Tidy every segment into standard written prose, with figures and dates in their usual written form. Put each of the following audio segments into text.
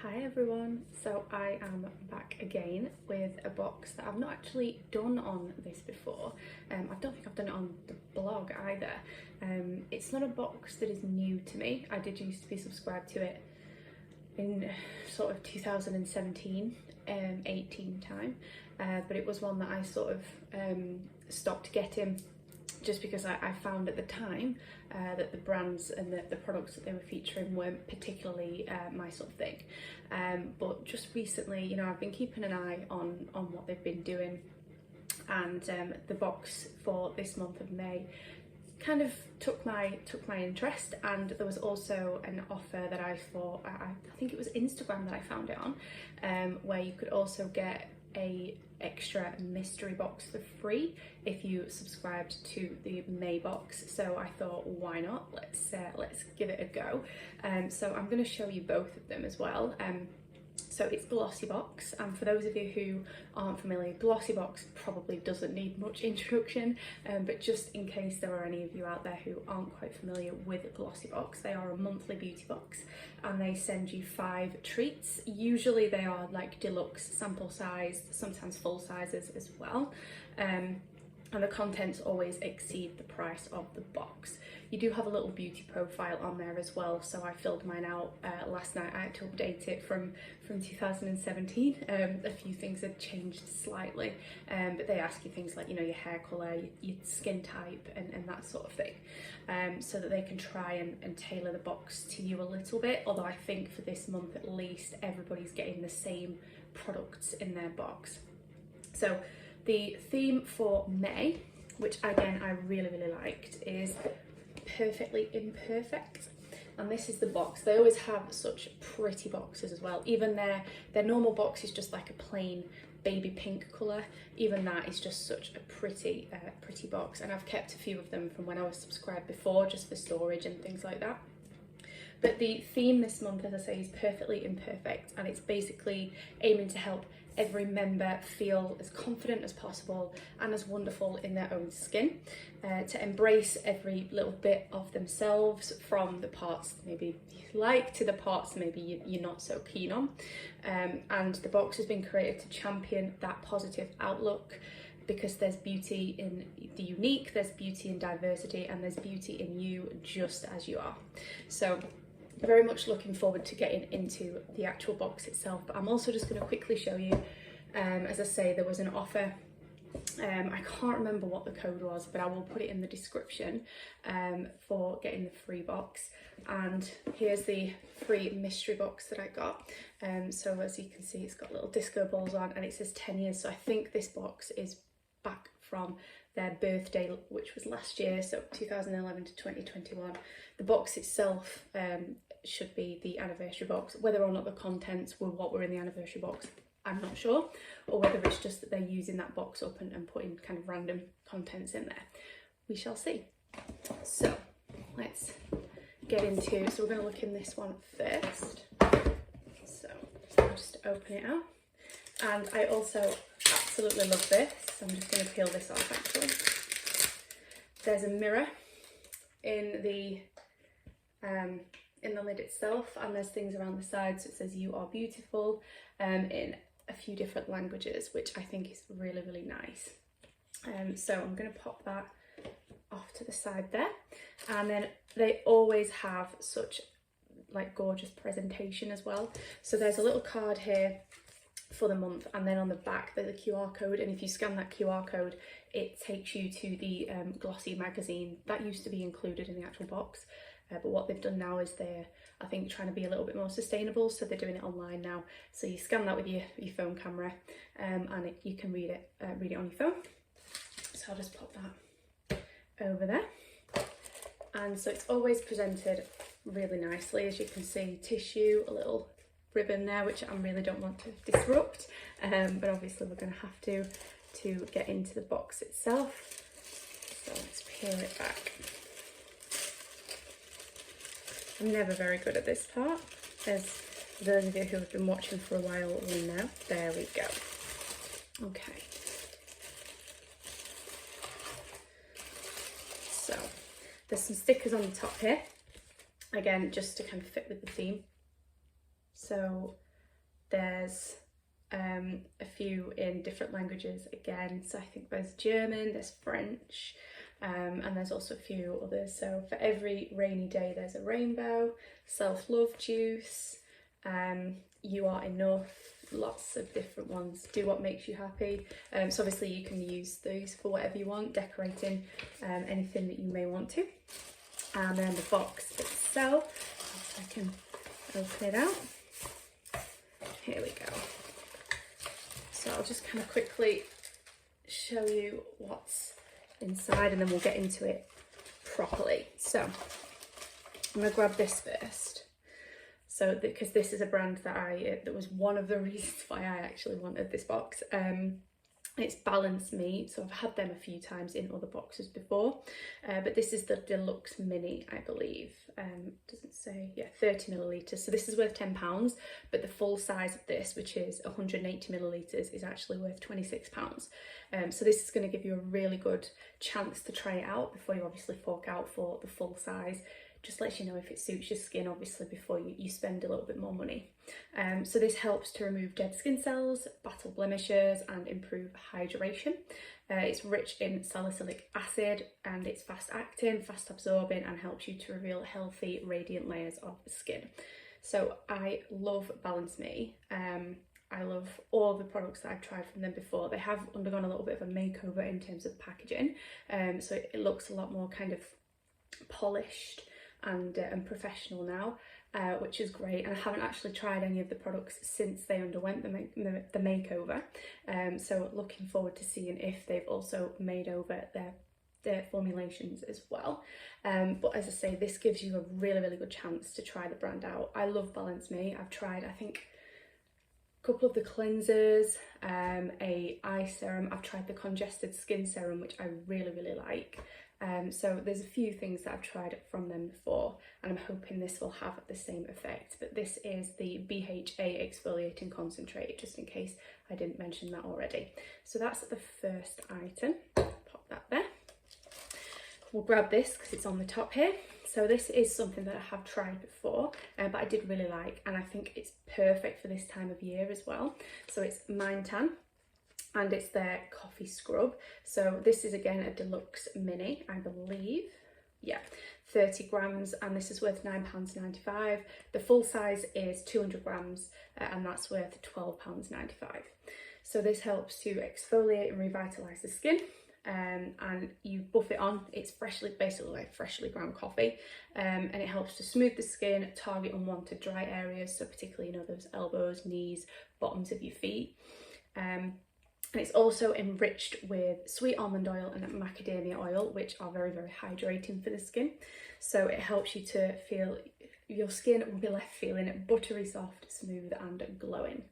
Hi everyone, so I am back again with a box that I've not actually done on this before. I don't think I've done it on the blog either. It's not a box that is new to me. I did used to be subscribed to it in sort of 2017, 18 time, but it was one that I sort of stopped getting just because I found at the time that the brands and the products that they were featuring weren't particularly my sort of thing. But just recently, you know, I've been keeping an eye on what they've been doing, and the box for this month of May kind of took my interest. And there was also an offer that I thought, I think it was Instagram that I found it on, where you could also get a extra mystery box for free if you subscribed to the May box. So I thought, why not, let's give it a go. So I'm going to show you both of them as well. So it's Glossybox, and for those of you who aren't familiar, Glossybox probably doesn't need much introduction, but just in case there are any of you out there who aren't quite familiar with Glossybox, they are a monthly beauty box and they send you 5 treats. Usually they are like deluxe sample size, sometimes full sizes as well. And the contents always exceed the price of the box. You do have a little beauty profile on there as well, so I filled mine out last night. I had to update it from 2017. A few things had changed slightly, but they ask you things like, you know, your hair colour, your skin type, and that sort of thing, so that they can try and tailor the box to you a little bit. Although I think for this month at least, everybody's getting the same products in their box. So the theme for May, which again I really liked, is Perfectly Imperfect, and this is the box. They always have such pretty boxes as well. Even their normal box is just like a plain baby pink colour. Even that is just such a pretty box, and I've kept a few of them from when I was subscribed before, just for storage and things like that. But the theme this month, as I say, is Perfectly Imperfect, and it's basically aiming to help every member feel as confident as possible and as wonderful in their own skin, to embrace every little bit of themselves, from the parts maybe you like to the parts maybe you're not so keen on. And the box has been created to champion that positive outlook, because there's beauty in the unique, there's beauty in diversity, and there's beauty in you just as you are. So very much looking forward to getting into the actual box itself, but I'm also just going to quickly show you, as I say, there was an offer. I can't remember what the code was, but I will put it in the description, for getting the free box. And here's the free mystery box that I got. So as you can see, it's got little disco balls on, and it says 10 years. So I think this box is back from their birthday, which was last year, so 2011 to 2021. The box itself should be the anniversary box. Whether or not the contents were what were in the anniversary box, I'm not sure, or whether it's just that they're using that box up and putting kind of random contents in there. We shall see. So let's get into, so we're going to look in this one first. So I'll just open it out. And I also absolutely love this. I'm just going to peel this off actually. There's a mirror in the lid itself, and there's things around the side, so it says "You are beautiful" in a few different languages, which I think is really nice. So I'm going to pop that off to the side there, and then they always have such like gorgeous presentation as well. So there's a little card here for the month, and then on the back there's a QR code, and if you scan that QR code it takes you to the Glossy magazine that used to be included in the actual box, but what they've done now is they're, I think, trying to be a little bit more sustainable, so they're doing it online now. So you scan that with your phone camera, and you can read it on your phone. So I'll just pop that over there. And so it's always presented really nicely, as you can see, tissue, a little ribbon there, which I really don't want to disrupt, but obviously we're going to have to get into the box itself. So let's peel it back. I'm never very good at this part, as those of you who have been watching for a while will know. There we go. Okay. So there's some stickers on the top here, again just to kind of fit with the theme. So there's a few in different languages again. So I think there's German, there's French, and there's also a few others. So for every rainy day there's a rainbow, self-love juice, you are enough, lots of different ones, do what makes you happy. So obviously you can use those for whatever you want, decorating anything that you may want to. And then the box itself, I can open it out. Here we go. So I'll just kind of quickly show you what's inside and then we'll get into it properly. So I'm going to grab this first. So because this is a brand that that was one of the reasons why I actually wanted this box. It's Balance Me, so I've had them a few times in other boxes before, but this is the Deluxe Mini, I believe. Doesn't say, yeah, 30 millilitres. So this is worth £10, but the full size of this, which is 180 millilitres, is actually worth £26. So this is going to give you a really good chance to try it out before you obviously fork out for the full size. Just lets you know if it suits your skin, obviously, before you spend a little bit more money. So this helps to remove dead skin cells, battle blemishes and improve hydration. It's rich in salicylic acid and it's fast acting, fast absorbing and helps you to reveal healthy, radiant layers of the skin. So I love Balance Me. I love all the products that I've tried from them before. They have undergone a little bit of a makeover in terms of packaging. So it looks a lot more kind of polished and professional now, which is great. And I haven't actually tried any of the products since they underwent the makeover, so looking forward to seeing if they've also made over their formulations as well. But as I say, this gives you a really good chance to try the brand out. I love Balance Me. I've tried, I think, a couple of the cleansers, a eye serum. I've tried the congested skin serum, which I really like. So there's a few things that I've tried from them before and I'm hoping this will have the same effect. But this is the BHA exfoliating concentrate, just in case I didn't mention that already. So that's the first item. Pop that there. We'll grab this because it's on the top here. So this is something that I have tried before, but I did really like, and I think it's perfect for this time of year as well. So it's Mind Tan, and it's their coffee scrub. So this is again a Deluxe Mini, I believe. Yeah, 30 grams, and this is worth £9.95. The full size is 200 grams, and that's worth £12.95. So this helps to exfoliate and revitalise the skin. And you buff it on. It's basically like freshly ground coffee, and it helps to smooth the skin, target unwanted dry areas, so particularly, you know, those elbows, knees, bottoms of your feet. And it's also enriched with sweet almond oil and macadamia oil, which are very hydrating for the skin. So it helps you to feel, your skin will be left feeling buttery soft, smooth and glowing.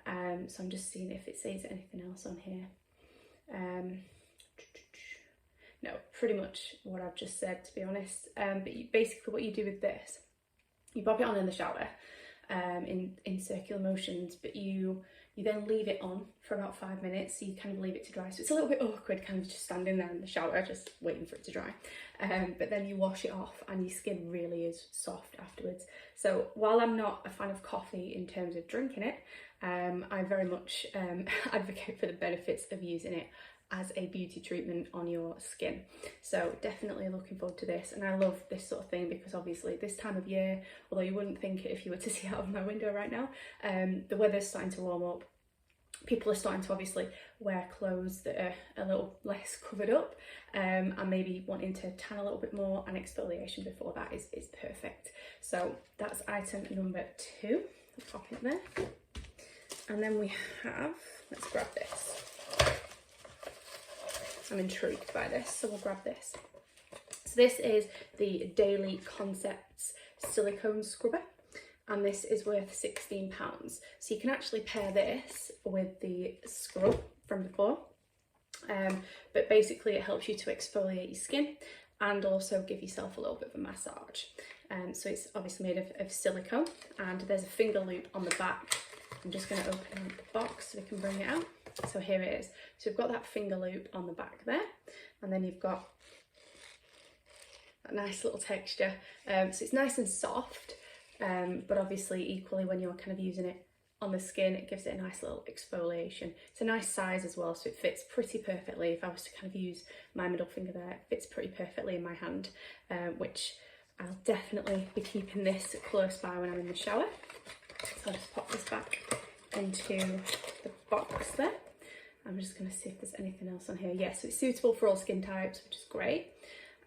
So I'm just seeing if it says anything else on here. No, pretty much what I've just said, to be honest. But basically what you do with this, you pop it on in the shower in circular motions, but you then leave it on for about 5 minutes, so you kind of leave it to dry. So it's a little bit awkward kind of just standing there in the shower just waiting for it to dry. But then you wash it off and your skin really is soft afterwards. So while I'm not a fan of coffee in terms of drinking it, I very much advocate for the benefits of using it as a beauty treatment on your skin. So definitely looking forward to this, and I love this sort of thing because obviously this time of year, although you wouldn't think it if you were to see out of my window right now, the weather's starting to warm up. People are starting to obviously wear clothes that are a little less covered up, and maybe wanting to tan a little bit more, and exfoliation before that is perfect. So that's item number 2. Let's pop it there. And then we have, let's grab this. I'm intrigued by this, so we'll grab this. So this is the Daily Concepts Silicone Scrubber, and this is worth £16. So you can actually pair this with the scrub from before, but basically it helps you to exfoliate your skin and also give yourself a little bit of a massage. So it's obviously made of silicone, and there's a finger loop on the back. I'm just going to open up the box so we can bring it out. So here it is. So we've got that finger loop on the back there, and then you've got that nice little texture. So it's nice and soft, but obviously equally when you're kind of using it on the skin. It gives it a nice little exfoliation. It's a nice size as well, so it fits pretty perfectly. If I was to kind of use my middle finger there, it fits pretty perfectly in my hand, which I'll definitely be keeping this close by when I'm in the shower. So I'll just pop this back into the box there. I'm just going to see if there's anything else on here. Yes, so it's suitable for all skin types, which is great.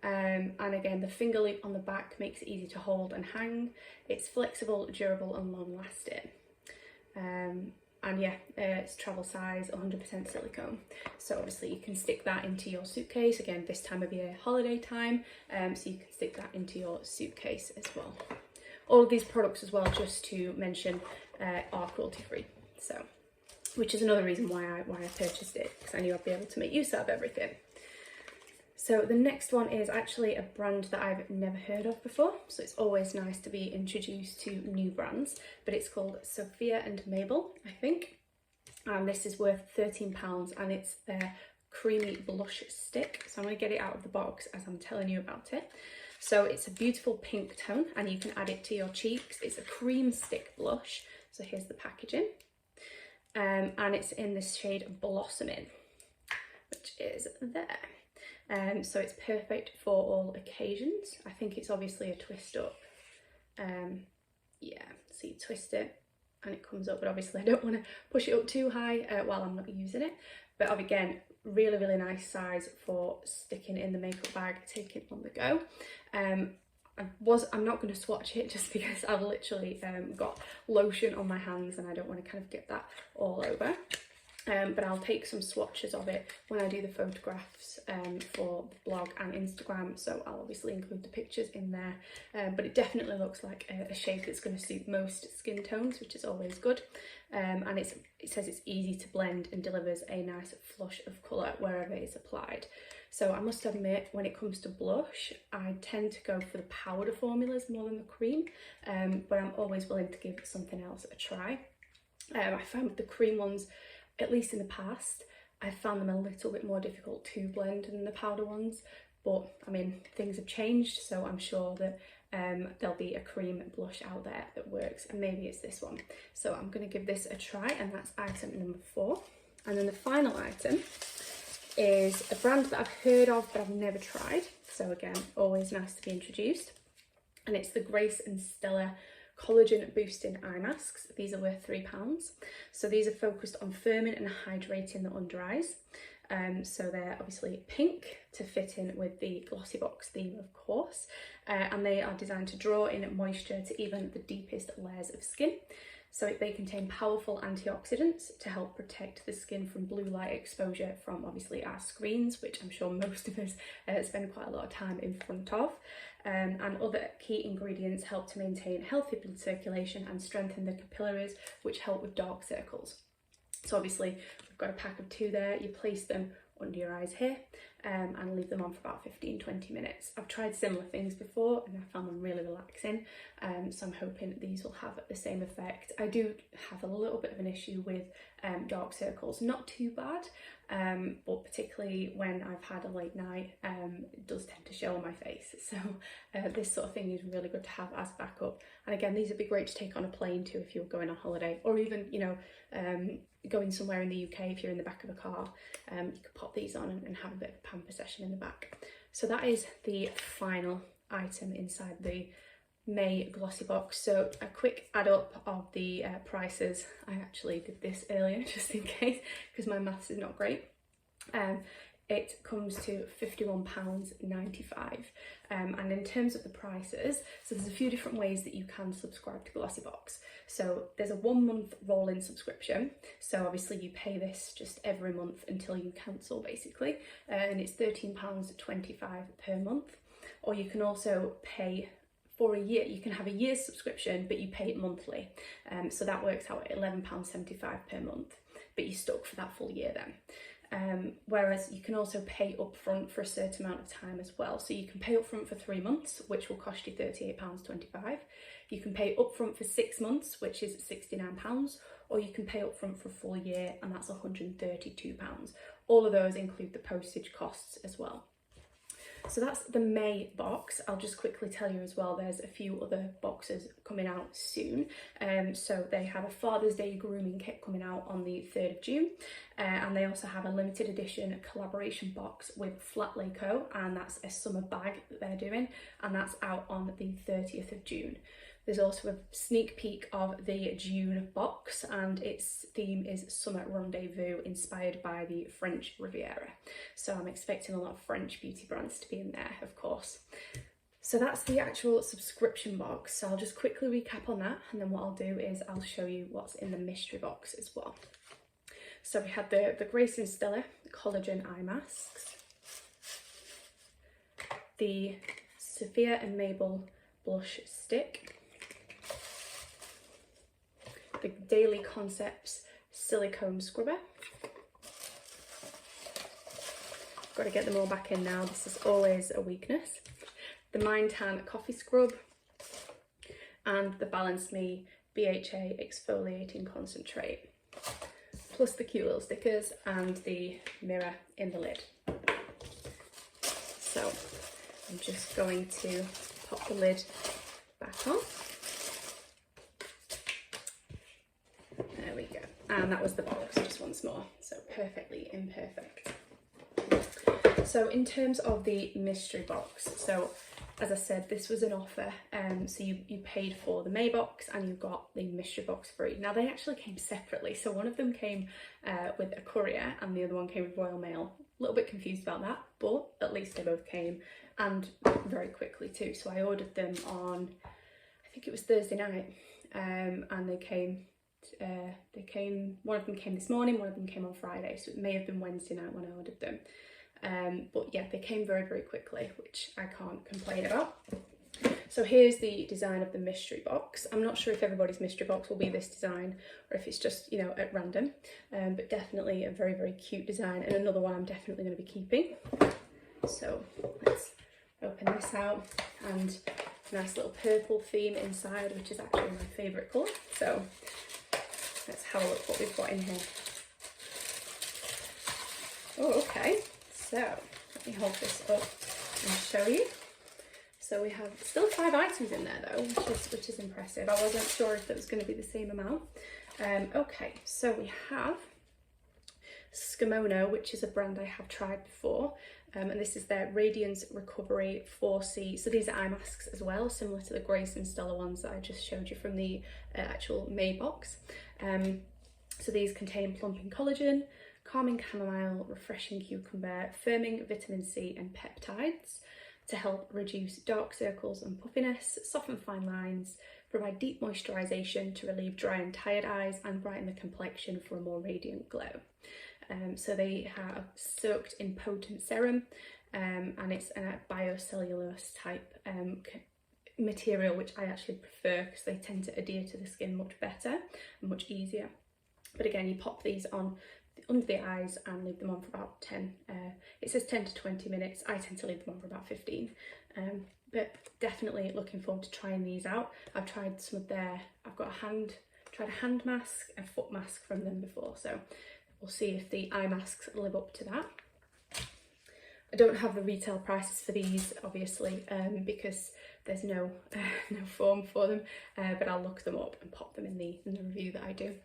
And again, the finger loop on the back makes it easy to hold and hang. It's flexible, durable and long lasting. And yeah, it's travel size, 100% silicone. So obviously you can stick that into your suitcase. Again, this time of year, holiday time, so you can stick that into your suitcase as well. All of these products as well, just to mention, are cruelty free. So, which is another reason why I purchased it, because I knew I'd be able to make use out of everything. So the next one is actually a brand that I've never heard of before. So it's always nice to be introduced to new brands, but it's called Sophia and Mabel, I think. And this is worth £13 and it's their creamy blush stick. So I'm going to get it out of the box as I'm telling you about it. So it's a beautiful pink tone and you can add it to your cheeks. It's a cream stick blush. So here's the packaging. And it's in this shade Blossoming, which is there. So it's perfect for all occasions. I think it's obviously a twist up. Yeah, so you twist it and it comes up, but obviously I don't want to push it up too high while I'm not using it. But again, really, really nice size for sticking in the makeup bag, taking on the go. I'm not going to swatch it just because I've literally got lotion on my hands and I don't want to kind of get that all over. But I'll take some swatches of it when I do the photographs for the blog and Instagram, so I'll obviously include the pictures in there. But it definitely looks like a shade that's going to suit most skin tones, which is always good. And it says it's easy to blend and delivers a nice flush of colour wherever it's applied. So I must admit, when it comes to blush, I tend to go for the powder formulas more than the cream, but I'm always willing to give something else a try. I found with the cream ones, at least in the past, I've found them a little bit more difficult to blend than the powder ones, but I mean, things have changed, so I'm sure that there'll be a cream blush out there that works, and maybe it's this one. So I'm going to give this a try, and that's item number 4. And then the final item is a brand that I've heard of but I've never tried, so again, always nice to be introduced, and it's the Grace and Stella Collagen Boosting Eye Masks. These are worth £3. So these are focused on firming and hydrating the under eyes. So they're obviously pink to fit in with the Glossybox theme, of course, and they are designed to draw in moisture to even the deepest layers of skin. So they contain powerful antioxidants to help protect the skin from blue light exposure from obviously our screens, which I'm sure most of us spend quite a lot of time in front of. And other key ingredients help to maintain healthy blood circulation and strengthen the capillaries, which help with dark circles. So obviously we've got a pack of 2 there. You place them under your eyes here and leave them on for about 15-20 minutes. I've tried similar things before and I found them really relaxing, so I'm hoping these will have the same effect. I do have a little bit of an issue with dark circles, not too bad, but particularly when I've had a late night, it does tend to show on my face, so this sort of thing is really good to have as backup. And again, these would be great to take on a plane too if you're going on holiday, or even, you know, going somewhere in the UK. If you're in the back of a car, you could pop these on and have a bit of a pamper session in the back. So that is the final item inside the May Glossy Box. So a quick add up of the prices. I actually did this earlier just in case because my maths is not great. It comes to £51.95, and in terms of the prices, so there's a few different ways that you can subscribe to Glossybox. So there's a 1-month rolling subscription, so obviously you pay this just every month until you cancel basically, and it's £13.25 per month. Or you can also pay for a year. You can have a year's subscription but you pay it monthly, so that works out at £11.75 per month, but you're stuck for that full year then. Whereas you can also pay upfront for a certain amount of time as well. So you can pay upfront for 3 months, which will cost you £38.25. You can pay upfront for 6 months, which is £69, or you can pay upfront for a full year, and that's £132. All of those include the postage costs as well. So that's the May box. I'll just quickly tell you as well, there's a few other boxes coming out soon. So they have a Father's Day grooming kit coming out on the 3rd of June. And they also have a limited edition collaboration box with Flatley Co. And that's a summer bag that they're doing. And that's out on the 30th of June. There's also a sneak peek of the June box, and its theme is Summer Rendezvous, inspired by the French Riviera. So I'm expecting a lot of French beauty brands to be in there, of course. So that's the actual subscription box. So I'll just quickly recap on that, and then what I'll do is I'll show you what's in the mystery box as well. So we had the Grace and Stella Collagen eye masks, the Sophia and Mabel blush stick, the Daily Concepts silicone scrubber. Got to get them all back in now, this is always a weakness. The Mind Tan coffee scrub, and the Balance Me BHA exfoliating concentrate, plus the cute little stickers and the mirror in the lid. So I'm just going to pop the lid back on. There we go. And that was the box, just once more. So perfectly imperfect. So in terms of the mystery box, so as I said, this was an offer. So you paid for the May box and you got the mystery box free. Now they actually came separately. So one of them came with a courier and the other one came with Royal Mail. A little bit confused about that, but at least they both came, and very quickly too. So I ordered them on, I think it was Thursday night, and they came, one of them came this morning, one of them came on Friday, so it may have been Wednesday night when I ordered them. But yeah, they came very, very quickly, which I can't complain about. So here's the design of the mystery box. I'm not sure if everybody's mystery box will be this design or if it's just, you know, at random, but definitely a very, very cute design, and another one I'm definitely going to be keeping. So let's open this out, and nice little purple theme inside, which is actually my favourite colour. So let's have a look what we've got in here. Oh, okay. So let me hold this up and show you. So we have still 5 items in there though, which is impressive. I wasn't sure if it was going to be the same amount. Okay, so we have Skimono, which is a brand I have tried before, and this is their Radiance Recovery 4C. So these are eye masks as well, similar to the Grace and Stella ones that I just showed you from the actual May box. So these contain plumping collagen, calming chamomile, refreshing cucumber, firming vitamin C and peptides to help reduce dark circles and puffiness, soften fine lines, provide deep moisturisation to relieve dry and tired eyes, and brighten the complexion for a more radiant glow. So they have soaked in potent serum, and it's a biocellulose type material, which I actually prefer because they tend to adhere to the skin much better and much easier. But again, you pop these on under the eyes and leave them on for about 10, it says 10 to 20 minutes. I tend to leave them on for about 15. But definitely looking forward to trying these out. I've tried some of their, tried a hand mask, a foot mask from them before, so we'll see if the eye masks live up to that. I don't have the retail prices for these, obviously, because there's no form for them, but I'll look them up and pop them in the review that I do.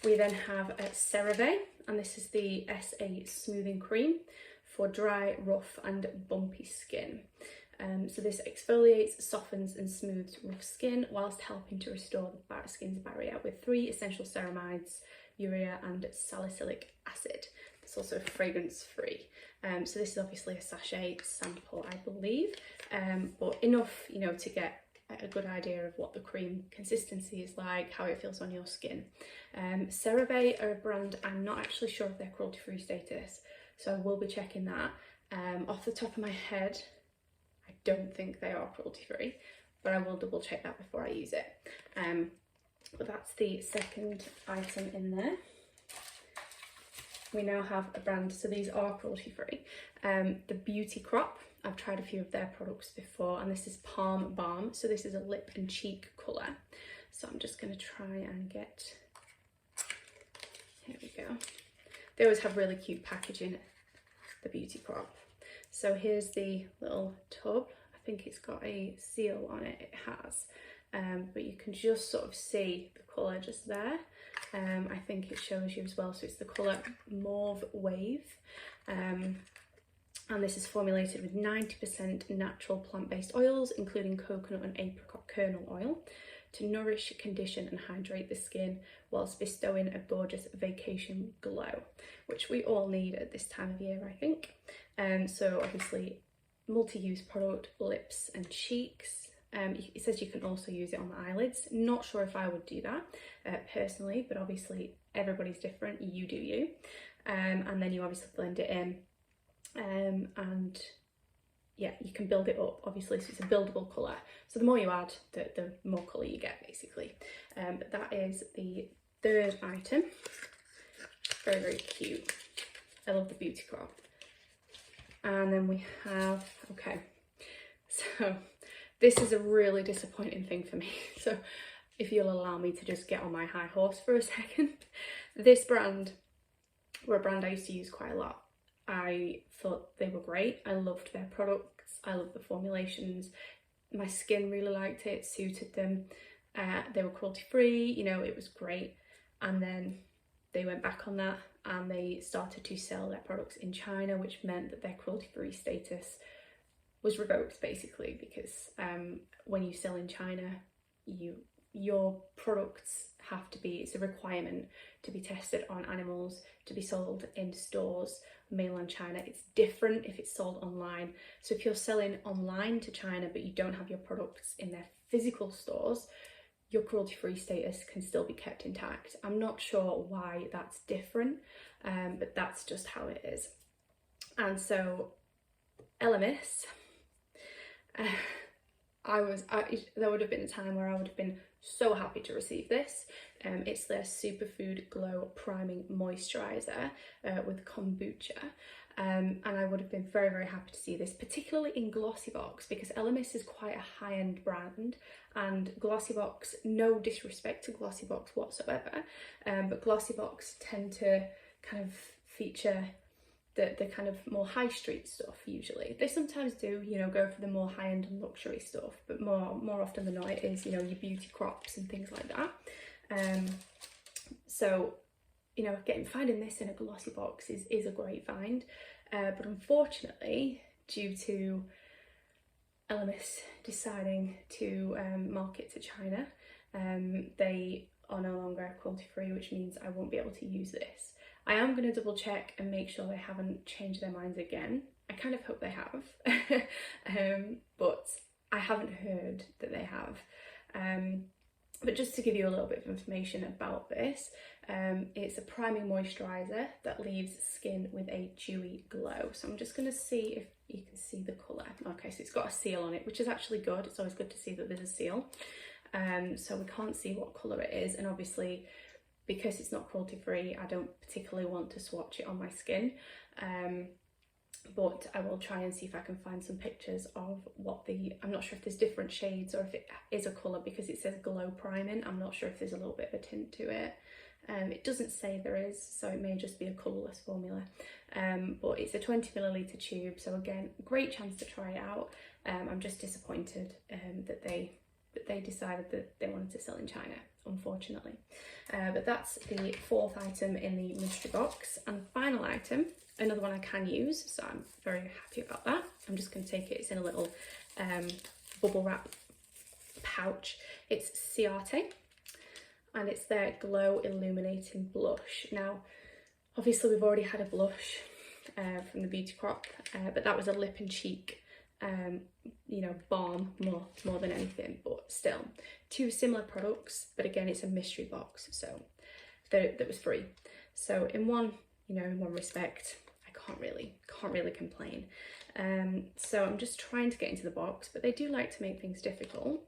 We then have Cerave, and this is the SA Smoothing Cream for dry, rough and bumpy skin. So this exfoliates, softens and smooths rough skin whilst helping to restore the skin's barrier with 3 essential ceramides, urea and salicylic acid. It's also fragrance free. So this is obviously a sachet sample, I believe, but enough, you know, to get a good idea of what the cream consistency is like, how it feels on your skin. Cerave are a brand I'm not actually sure of their cruelty-free status, so I will be checking that. Off the top of my head, I don't think they are cruelty-free, but I will double check that before I use it. But that's the second item in there. We now have a brand, so these are cruelty-free. The Beauty Crop. I've tried a few of their products before, and this is Palm Balm. So this is a lip and cheek colour. So I'm just going to try and get, here we go. They always have really cute packaging, the Beauty Crop. So here's the little tub. I think it's got a seal on it, it has. But you can just sort of see the colour just there. I think it shows you as well, so it's the colour Mauve Wave. And this is formulated with 90% natural plant-based oils, including coconut and apricot kernel oil, to nourish, condition and hydrate the skin whilst bestowing a gorgeous vacation glow, which we all need at this time of year, I think. So obviously multi-use product, lips and cheeks. It says you can also use it on the eyelids. Not sure if I would do that personally, but obviously everybody's different, you do you. And then you obviously blend it in, and yeah, you can build it up, obviously, so it's a buildable colour. So the more you add, the more colour you get, basically. But that is the third item. Very, very cute. I love the beauty crop. And then we have, okay, so this is a really disappointing thing for me. So if you'll allow me to just get on my high horse for a second. This brand were a brand I used to use quite a lot. I thought they were great. I loved their products. I loved the formulations. My skin really liked it, suited them. They were cruelty free, you know, it was great. And then they went back on that and they started to sell their products in China, which meant that their cruelty free status was revoked, basically, because when you sell in China, your products have to be, it's a requirement to be tested on animals to be sold in stores. Mainland China, it's different if it's sold online. So if you're selling online to China but you don't have your products in their physical stores, your cruelty-free status can still be kept intact. I'm not sure why that's different, but that's just how it is. And so LMS, there would have been a time where I would have been so happy to receive this. It's their Superfood Glow Priming Moisturiser with kombucha. And I would have been very, very happy to see this, particularly in Glossybox, because LMS is quite a high-end brand, and Glossybox, no disrespect to Glossybox whatsoever, but Glossybox tend to kind of feature the kind of more high street stuff usually. They sometimes do, you know, go for the more high-end and luxury stuff, but more often than not it is, you know, your beauty crops and things like that. So, you know, finding this in a Glossybox is a great find, but unfortunately, due to LMS deciding to market to China, they are no longer cruelty free, which means I won't be able to use this. I am going to double check and make sure they haven't changed their minds again. I kind of hope they have, but I haven't heard that they have. But just to give you a little bit of information about this, it's a priming moisturiser that leaves skin with a dewy glow. So I'm just going to see if you can see the colour. Okay, so it's got a seal on it, which is actually good. It's always good to see that there's a seal. So we can't see what colour it is, and obviously because it's not cruelty free, I don't particularly want to swatch it on my skin. But I will try and see if I can find some pictures of what I'm not sure if there's different shades or if it is a colour, because it says glow priming. I'm not sure if there's a little bit of a tint to it. It doesn't say there is, so it may just be a colourless formula. But it's a 20ml tube, so again, great chance to try it out. I'm just disappointed that they decided that they wanted to sell in China, unfortunately. But that's the fourth item in the mystery box. And final item, another one I can use, so I'm very happy about that. I'm just going to take it, it's in a little bubble wrap pouch. It's Cerave, and it's their Glow Illuminating Blush. Now, obviously we've already had a blush from the Beauty Crop, but that was a lip and cheek, you know, balm more than anything, but still two similar products. But again, it's a mystery box, so that was free. So in one respect, I can't really complain. So I'm just trying to get into the box, but they do like to make things difficult.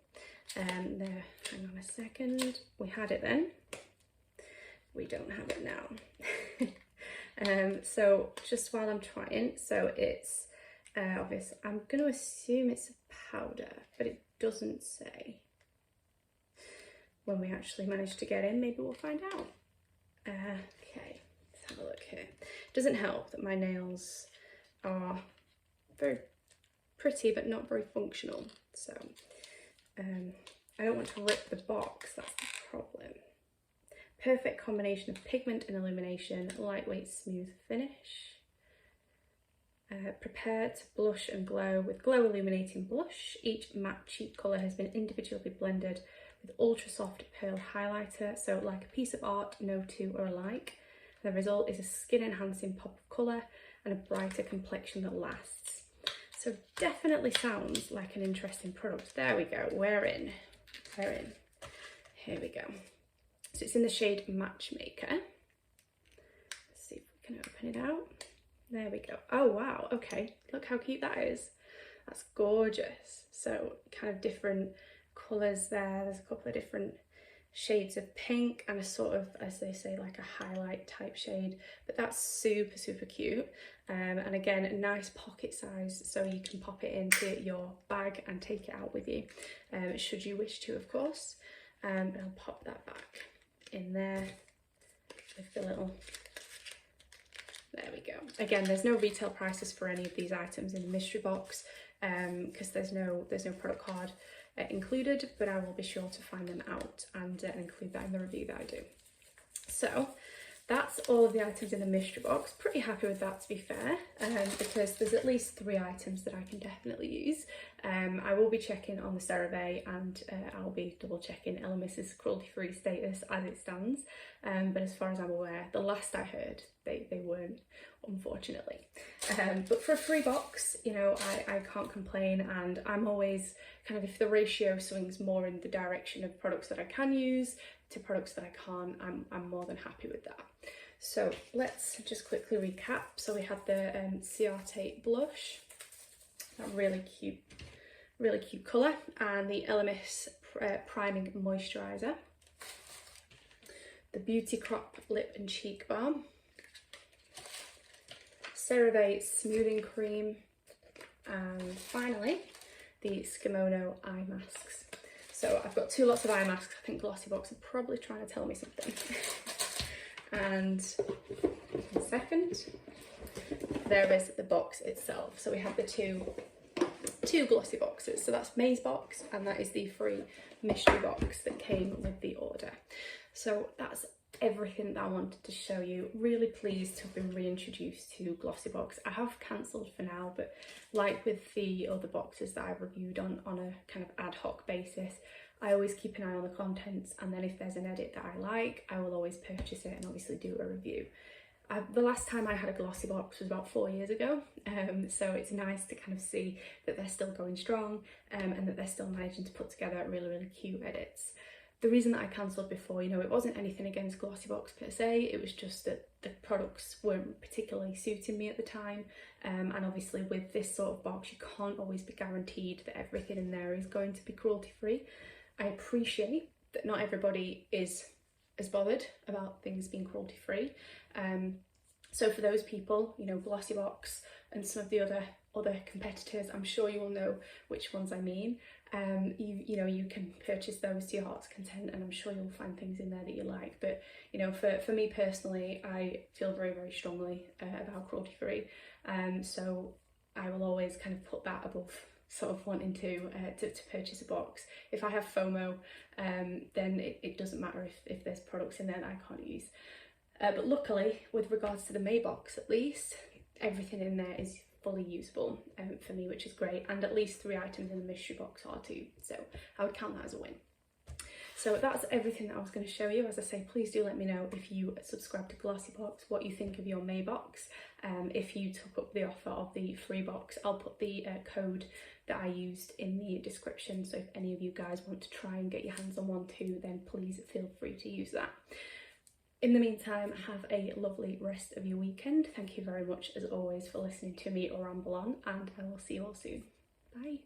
There, hang on a second. We had it then. We don't have it now. So just while I'm trying, so it's obvious. I'm going to assume it's a powder, but it doesn't say. When we actually manage to get in, maybe we'll find out. Okay, let's have a look here. Doesn't help that my nails are very pretty but not very functional. So I don't want to rip the box, that's the problem. Perfect combination of pigment and illumination, lightweight smooth finish. Prepare to blush and glow with glow illuminating blush. Each matte cheek colour has been individually blended with ultra soft pearl highlighter, so like a piece of art, no two are alike. The result is a skin enhancing pop of colour and a brighter complexion that lasts. So definitely sounds like an interesting product. There we go, we're in. Here we go. So it's in the shade Matchmaker. Let's see if we can open it out. There we go. Oh wow, okay, look how cute that is. That's gorgeous. So kind of different colours there. There's a couple of different shades of pink and a sort of, as they say, like a highlight type shade, but that's super, super cute. And again, a nice pocket size, so you can pop it into your bag and take it out with you, should you wish to, of course. And I'll pop that back in there with the little, there we go. Again, there's no retail prices for any of these items in the mystery box, because there's no product card included, but I will be sure to find them out and include that in the review that I do. So that's all of the items in the mystery box. Pretty happy with that, to be fair, because there's at least 3 items that I can definitely use. I will be checking on the Cerave, and I'll be double checking Elemis's cruelty-free status as it stands, but as far as I'm aware, the last I heard, they weren't, unfortunately. But for a free box, you know, I can't complain, and I'm always kind of, if the ratio swings more in the direction of products that I can use to products that I can't, I'm more than happy with that. So let's just quickly recap. So we had the Ciate blush, that really cute colour, and the Elemis priming moisturiser, the Beauty Crop lip and cheek balm, Cerave smoothing cream, and finally the Skimono eye masks. So I've got 2 lots of eye masks. I think Glossybox are probably trying to tell me something. And in a second, there is the box itself. So we have the two glossy boxes. So that's May's box, and that is the free mystery box that came with the order. So that's everything that I wanted to show you. Really pleased to have been reintroduced to Glossybox. I have cancelled for now, but like with the other boxes that I've reviewed on a kind of ad hoc basis, I always keep an eye on the contents, and then if there's an edit that I like, I will always purchase it and obviously do a review. The last time I had a Glossybox was about 4 years ago, so it's nice to kind of see that they're still going strong, and that they're still managing to put together really, really cute edits. The reason that I cancelled before, you know, it wasn't anything against Glossybox per se, it was just that the products weren't particularly suiting me at the time, and obviously with this sort of box you can't always be guaranteed that everything in there is going to be cruelty free. I appreciate that not everybody is as bothered about things being cruelty free, so for those people, you know, Glossybox and some of the other competitors, I'm sure you will know which ones I mean. You know, you can purchase those to your heart's content, and I'm sure you'll find things in there that you like. But you know, for me personally, I feel very, very strongly about cruelty free, so I will always kind of put that above sort of wanting to purchase a box. If I have FOMO, then it doesn't matter if there's products in there that I can't use. But luckily, with regards to the May box at least, everything in there is fully usable for me, which is great, and at least 3 items in the mystery box are too, so I would count that as a win. So that's everything that I was going to show you. As I say, please do let me know if you subscribe to Glossybox, what you think of your May box. If you took up the offer of the free box, I'll put the code that I used in the description, so if any of you guys want to try and get your hands on one too, then please feel free to use that. In the meantime, have a lovely rest of your weekend. Thank you very much, as always, for listening to me ramble on, and I will see you all soon. Bye.